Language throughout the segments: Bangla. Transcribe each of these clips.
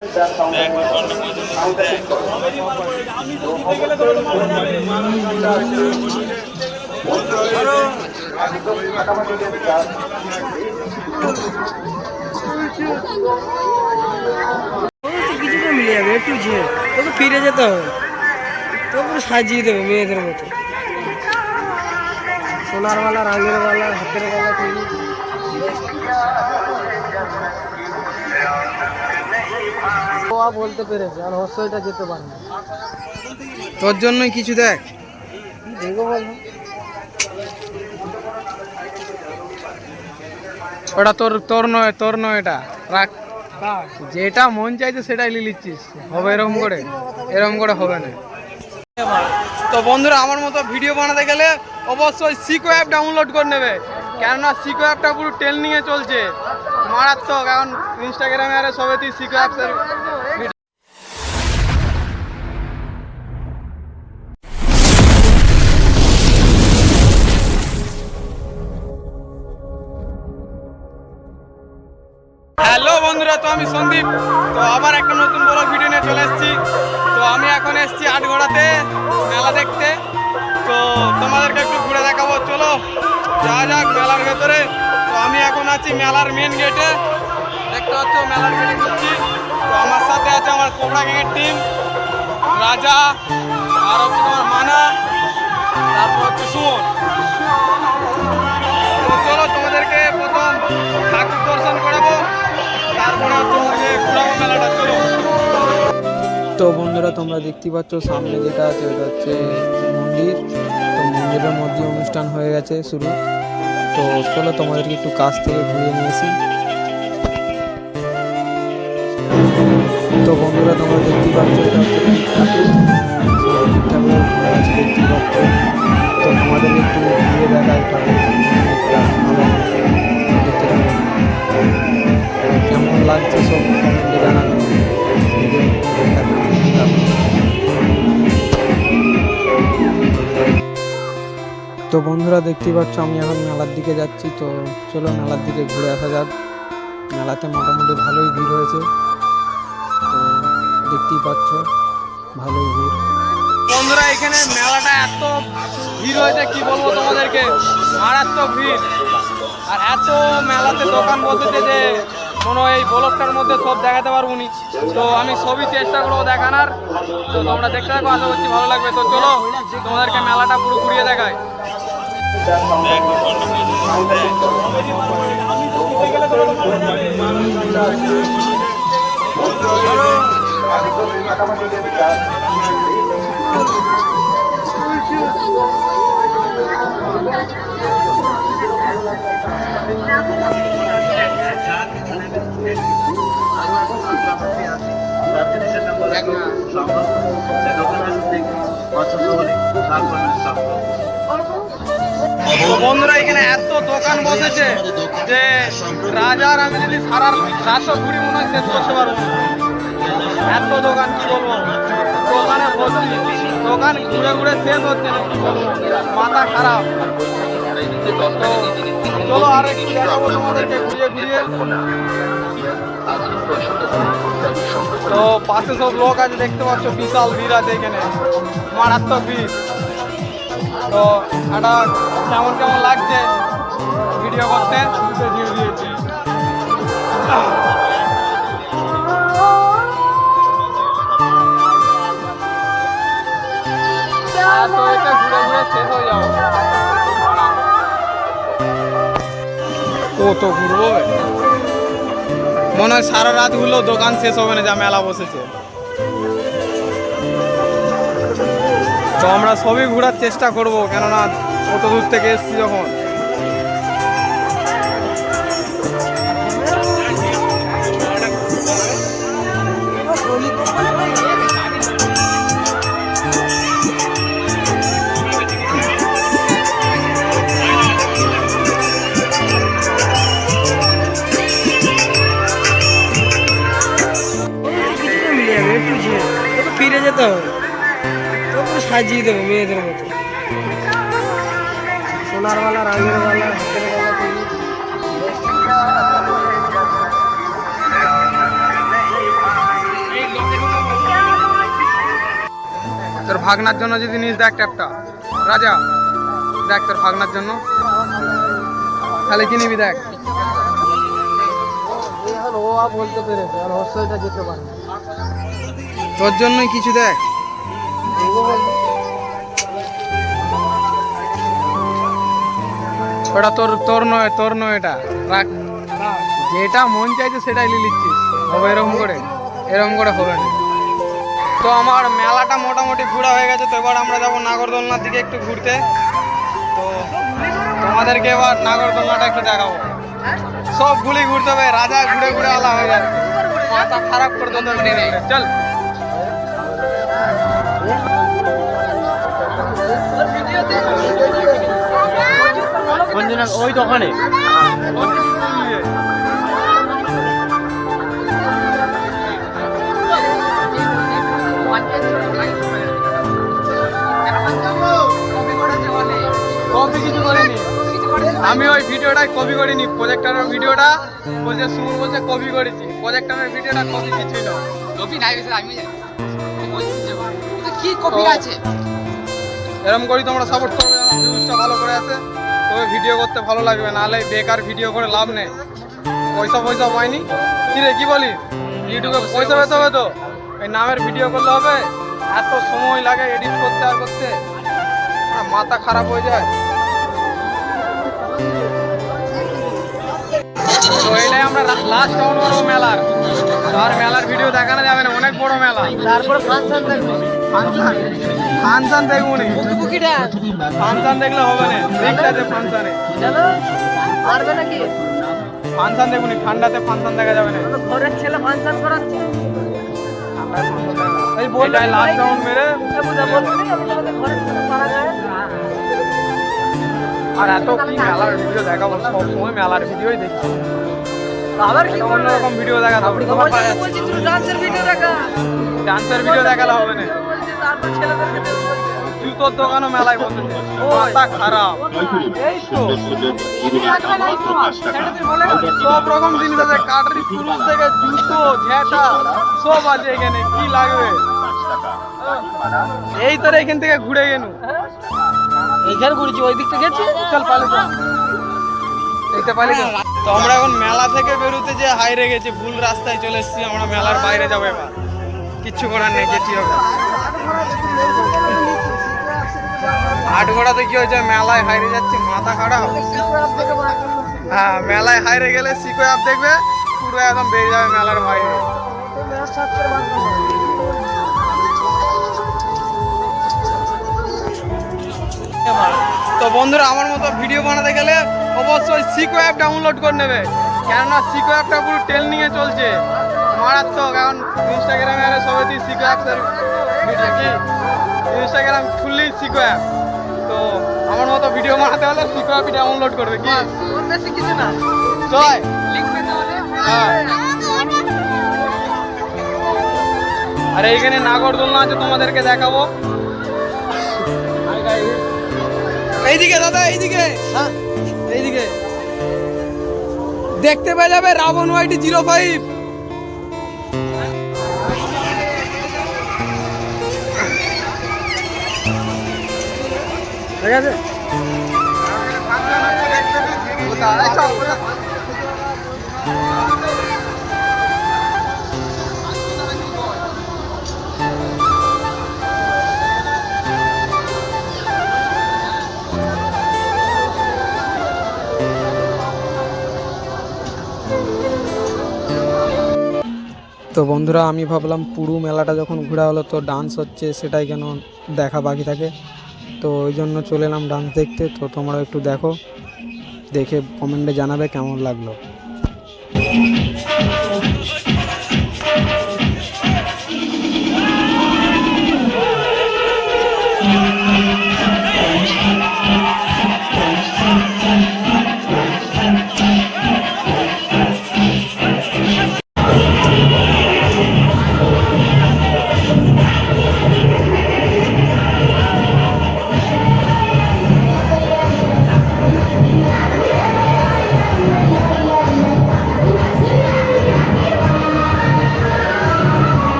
কিছুটা মিলে যাবে, একটু ঝিয়ে তোকে ফিরে যেতে হবে, তো পুরো সাজিয়ে দেবে মেয়েদের মতো। সোনার বালা, রাঙের বালা, হাতের বালা তৈরি। বলতে পেরেছে আর হর্ষটা যেতে পারে না, তোর জন্যই কিছু দেখ দেখো বলবো। ওটা তোর নয় এটা রাখ, যেটা মন চাইছে সেটাই লিচ্ছিস, হবে এরকম করে হবে না। তো বন্ধুরা, আমার মতো ভিডিও বানাতে গেলে অবশ্যই সিকো অ্যাপ ডাউনলোড করে নেবে, কেননা সিকো অ্যাপটা পুরো ট্রেন্ডিংয়ে চলছে, মারাত্মক। এখন ইনস্টাগ্রামে আরে সবেতেই সিকো অ্যাপসের। হ্যালো বন্ধুরা, তো আমি সন্দীপ, তো আবার একটা নতুন বড় ভিডিও নিয়ে চলে এসেছি। তো আমি এখন এসেছি আটঘোড়াতে মেলা দেখতে, তো তোমাদেরকে একটু ঘুরে দেখাবো, চলো যাওয়া যাক মেলার ভেতরে। তো আমি এখন আছি মেলার মেন গেটে, দেখতে পাচ্ছ মেলার গেটে ঘুরছি। তো আমার সাথে আছে আমার কোবরা গ্যাংয়ের টিম, রাজা, আর হচ্ছে তোমার মানা, তারপর হচ্ছে সুমন। তো চলো তোমাদেরকে প্রথম ঠাকুর দর্শন করাবো, তারপরে হচ্ছে ঘুরাবো মেলাটা, চলো। তো বন্ধুরা, তোমরা দেখতে পাচ্ছ সামনে যেটা আছে ওটা হচ্ছে মন্দির। তো মন্দিরের মধ্যে অনুষ্ঠান হয়ে গেছে শুরু। তো চলো তোমাদেরকে একটু কাছ থেকে ঘুরিয়ে নিয়েছি। তো বন্ধুরা, তোমরা দেখতে পাচ্ছ এটা হচ্ছে ঠাকুরের ঘোড়া আছে, দেখতে পাচ্ছ। তো তোমাদের একটু ঘুরিয়ে দেখায় ঠাকুর কেমন লাগছে সব কমেন্টে জানানো। তো বন্ধুরা, দেখতেই পাচ্ছ আমি এখন মেলার দিকে যাচ্ছি। তো চলো মেলার দিকে ঘুরে আসা যাক। মেলাতে মোটামুটি ভালোই ভিড় হয়েছে, তো দেখতেই পাচ্ছ ভালোই ভিড়। বন্ধুরা, এখানে মেলাটা এত ভিড় হয়েছে কি বলবো তোমাদেরকে, মারাত্মক ভিড়। আর এত মেলাতে দোকান বসেছে যে মনে হয় এই ব্লগটার মধ্যে সব দেখাতে পারবো নি। তো আমি সবই চেষ্টা করবো দেখানোর। তো তোমরা দেখতে থাকো, আশা করছি ভালো লাগবে। তো চলো তোমাদেরকে মেলাটা পুরো ঘুরিয়ে দেখায়। বন্ধুরা, এখানে এত দোকান বসেছে যে রাজার আমি যদি সারা রাতও ঘুরি মনে হয় শেষ করতে পারবো না, এত দোকান কি বলবো। দোকানে বসছি, দোকান ঘুরে ঘুরে শেষ হচ্ছে না, কি বলবো, মাথা খারাপ। তো চলো আর একটু দেখাবো তোমাদেরকে ঘুরিয়ে ঘুরিয়ে। তো পাশে সব লোক আছে, দেখতে পাচ্ছ বিশাল ভিড় আছে এখানে, মারাত্মক ভিড়। তো এটা কেমন কেমন লাগছে ভিডিও করতে দিয়ে দিয়েছি। তো এটা ঘুরে ঘুরে শেষ হয়ে যাবো, কত ঘুরবো মনে হয় সারা রাত ঘুরলেও দোকান শেষ হবে না, যা মেলা বসেছে। তো আমরা সবই ঘোরার চেষ্টা করব, কেননা কত দূর থেকে এসেছি যখন। ফিরে যেতে হবে, সাজিয়ে দেবে মেয়েদের মতো, সোনার বালা, রাঙের বালা, হাতের বালা তৈরি। ভাগনার জন্য যদি নিস দেখ ট্যাপটা রাজা, দেখ তোর ভাগনার জন্য তাহলে কি নিবি দেখ। বলতে পেরেছে আর অবশ্যইটা যেতে পারে তোর জন্যই কিছু দেখ। ওটা তোর নয় এটা রাখ, যেটা মন চাইছে সেটাই নিয়ে নিচ্ছিস। হবে এরকম করে হবে না। তো আমার মেলাটা মোটামুটি ঘোরা হয়ে গেছে, তো এবার আমরা যাবো নাগরদোলনার দিকে একটু ঘুরতে। তো তোমাদেরকে এবার নাগরদোলনাটা একটু দেখাবো। সব গুলি ঘুরতে হবে, রাজা ঘুরে ঘুরে আলা হয়ে যাচ্ছে, মাথা খারাপ করে দিতে হবে। চল ওই দোকানে কিছু করিনি আমি, ওই ভিডিওটাই কপি করিনি। প্রজেক্টরের ভিডিওটা বলছে সুমন বলছে কপি করেছি, প্রজেক্টরের ভিডিওটা কপি ছিল। কপি নাই বেশি আমি জানি কি কপি আছে। এরকম করি তোমরা সাপোর্ট করবে, ভিউজটা ভালো করে আছে তবে ভিডিও করতে ভালো লাগবে, নাহলে বেকার ভিডিও করে লাভ নেই। পয়সা পাইনি কি রে, কি বলি? ইউটিউবে পয়সা পেতে হবে তো এই নামের ভিডিও করলে হবে? এত সময় লাগে এডিট করতে আর করতে, মাথা খারাপ হয়ে যায়। তো এইটাই আমরা লাস্ট টাউন করবো মেলার, আর মেলার ভিডিও দেখানো যাবে না, অনেক বড় মেলা। তারপরে ফাংশন দেখবো, ফাংশন দেখবো নি, ফাংশন দেখলে হবে না, দেখতে আছে ফাংশনে পারবে নাকি? ফাংশন দেখবো নি, ঠান্ডাতে ফাংশন দেখা যাবে না। ঘরের ছেলে ফাংশন করাচ্ছে, এই বলটাই লাস্ট টাউন মেরে। আর এত কি মেলার ভিডিও দেখাবো, সব সময় মেলার ভিডিওই দেখছি, আবার কি অন্যরকম ভিডিও দেখাতে হবে। বলছি তুই ডান্সের ভিডিও দেখা, ডান্সের ভিডিও দেখালে হবে না, তারপর ছেলেদেরকে জুতোর দোকানও মেলায় বসেছে, মাথা খারাপ। এই তো সব রকম জিনিস আছে, কাটারি পুরুষ থেকে জুতো ঝেঁটা সব আছে এখানে, কি লাগবে। এই তোর এখান থেকে ঘুরে গেল, এইখানে ঘুরেছি, ওই দিক থেকে গেছি। চল পালি দেখতে পালি তো। তো আমরা এখন মেলা থেকে বেরোতে যে হাইরে গেছি, ভুল রাস্তায় চলে এসেছি, আমরা মেলার বাইরে যাবো এবার, কিচ্ছু করার নেই, যেটি হবে। আটঘোড়াতে কি হয়েছে, মেলায় হাইরে যাচ্ছে, মাথা খারাপ। হ্যাঁ, মেলায় হাইরে গেলে সিকো অ্যাপ দেখবে, পুরো একদম বেরিয়ে যাবে মেলার বাইরে। তো বন্ধুরা, আমার মতো ভিডিও বানাতে গেলে অবশ্যই সিকো অ্যাপ ডাউনলোড করে নেবে, কেননা সিকো অ্যাপটা পুরো ট্রেন্ডিংয়ে চলছে, মারাত্মক। এখন ইনস্টাগ্রামে আরে সবাই সিকো অ্যাপসের ভিডিও, কি ইনস্টাগ্রাম খুললেই সিকো অ্যাপ। তো আমার মতো ভিডিও বানাতে হলে সিকো অ্যাপই ডাউনলোড করবে, কি বেশি কিছু না, জয়। হ্যাঁ, আর এইখানে নাগরদোলনা আছে, তোমাদেরকে দেখাবো। এইদিকে দাদা, এইদিকে, হ্যাঁ এইদিকে দেখতে পেয়ে যাবে রাবণ ওয়াইটি 05। ঠিক আছে। তো বন্ধুরা, আমি ভাবলাম পুরো মেলাটা যখন ঘোরা হলো তো ডান্স হচ্ছে সেটাই কেন দেখা বাকি থাকে, তো ওই জন্য চলে এলাম ডান্স দেখতে। তো তোমরাও একটু দেখো, দেখে কমেন্টে জানাবে কেমন লাগলো।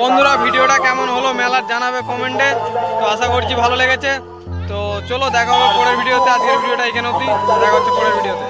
বন্ধুরা ভিডিওটা কেমন হলো মেলার জানাবে কমেন্টে। তো আশা করছি ভালো লেগেছে। তো চলো দেখা হবে পরের ভিডিওতে। আজকের ভিডিওটা এখানে অবধি, দেখা হচ্ছে পরের ভিডিওতে।